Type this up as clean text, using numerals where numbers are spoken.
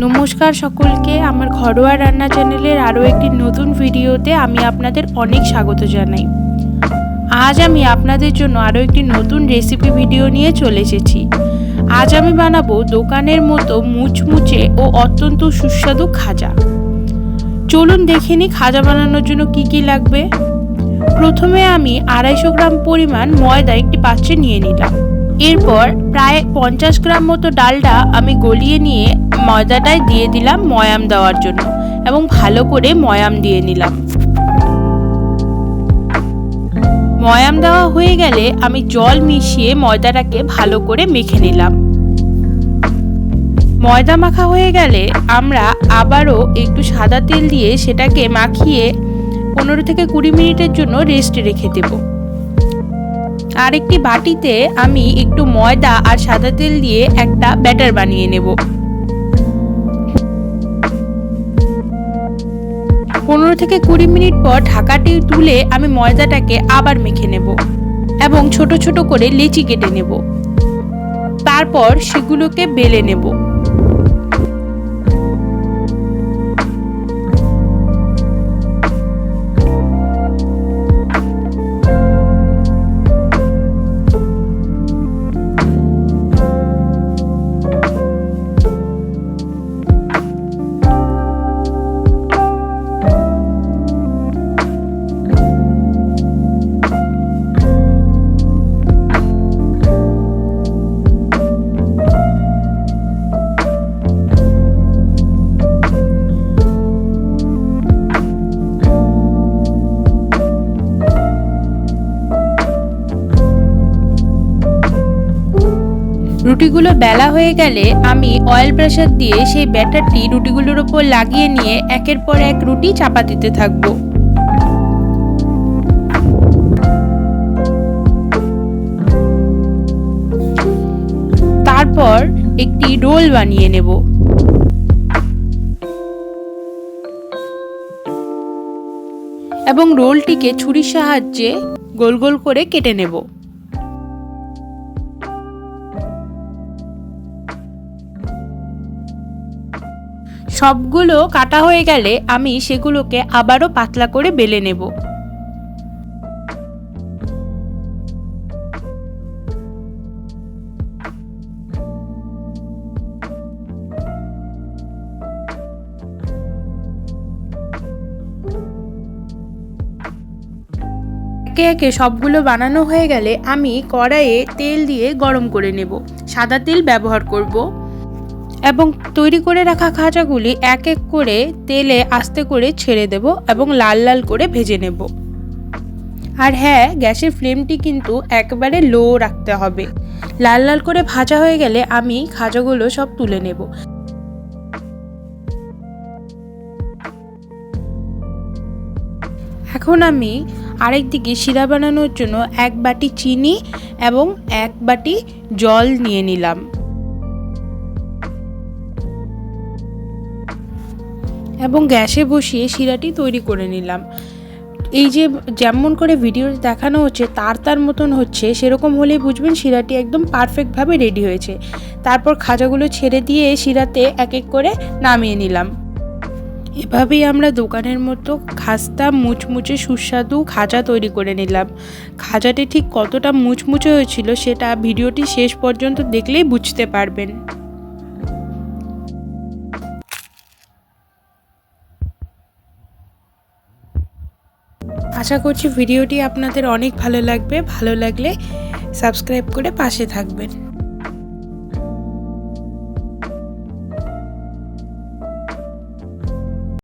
নমস্কার সকলকে, আমার ঘরোয়া রান্না চ্যানেলের আরও একটি নতুন ভিডিওতে আমি আপনাদের অনেক স্বাগত জানাই। আজ আমি আপনাদের জন্য আরও একটি নতুন রেসিপি ভিডিও নিয়ে চলে এসেছি। আজ আমি বানাবো দোকানের মতো মুচমুচে ও অত্যন্ত সুস্বাদু খাজা। চলুন দেখে নিই খাজা বানানোর জন্য কি কি লাগবে। প্রথমে আমি 250 গ্রাম পরিমাণ ময়দা একটি পাত্রে নিয়ে নিলাম। এরপর প্রায় 50 গ্রাম মতো ডালডা আমি গলিয়ে নিয়ে ময়দাটায় দিয়ে দিলাম ময়াম দেওয়ার জন্য এবং ভালো করে ময়াম দিয়ে নিলাম। ময়াম দেওয়া হয়ে গেলে আমি জল মিশিয়ে ময়দাটাকে ভালো করে মেখে নিলাম। ময়দা মাখা হয়ে গেলে আমরা আবারও একটু সাদা তেল দিয়ে সেটাকে মাখিয়ে 15 থেকে 20 মিনিটের জন্য রেস্টে রেখে দেব। আর একটি বাটিতে আমি একটু ময়দা আর সাদা তেল দিয়ে একটা ব্যাটার বানিয়ে নেব। 15 থেকে 20 মিনিট পর ঢাকাটি তুলে আমি ময়দাটাকে আবার মেখে নেব এবং ছোট ছোট করে লেচি কেটে নেব। তারপর সেগুলোকে বেলে নেব। রুটিগুলো বেলা হয়ে গেলে আমি অয়েল প্রেসার দিয়ে সেই ব্যাটারটি রুটিগুলোর উপর লাগিয়ে নিয়ে একের পর এক রুটি চাপা দিতে থাকবো। তারপর একটি রোল বানিয়ে নেব এবং রোলটিকে ছুরির সাহায্যে গোল গোল করে কেটে নেব। সবগুলো কাটা হয়ে গেলে আমি সেগুলোকে আবারও পাতলা করে বেলে নেব। একে একে সবগুলো বানানো হয়ে গেলে আমি কড়াইয়ে তেল দিয়ে গরম করে নেব। সাদা তেল ব্যবহার করব এবং তৈরি করে রাখা খাজাগুলি এক এক করে তেলে আস্তে করে ছেড়ে দেব এবং লাল লাল করে ভেজে নেব। আর হ্যাঁ, গ্যাসের ফ্লেমটি কিন্তু একেবারে লো রাখতে হবে। লাল লাল করে ভাজা হয়ে গেলে আমি খাজাগুলো সব তুলে নেব। এখন আমি আরেকদিকে শিরা বানানোর জন্য 1 বাটি চিনি এবং 1 বাটি জল নিয়ে নিলাম এবং গ্যাসে বসিয়ে শিরাটি তৈরি করে নিলাম। এই যে যেমন করে ভিডিওতে দেখানো হচ্ছে তার মতন হচ্ছে, সেরকম হলেই বুঝবেন শিরাটি একদম পারফেক্টভাবে রেডি হয়েছে। তারপর খাজাগুলো ছেড়ে দিয়ে শিরাতে এক এক করে নামিয়ে নিলাম। এভাবেই আমরা দোকানের মতো খাস্তা মুচমুচে সুস্বাদু খাজা তৈরি করে নিলাম। খাজাটি ঠিক কতটা মুচমুচে হয়েছিল সেটা ভিডিওটি শেষ পর্যন্ত দেখলেই বুঝতে পারবেন। আশা করছি ভিডিওটি আপনাদের অনেক ভালো লাগবে। ভালো লাগলে সাবস্ক্রাইব করে পাশে থাকবেন।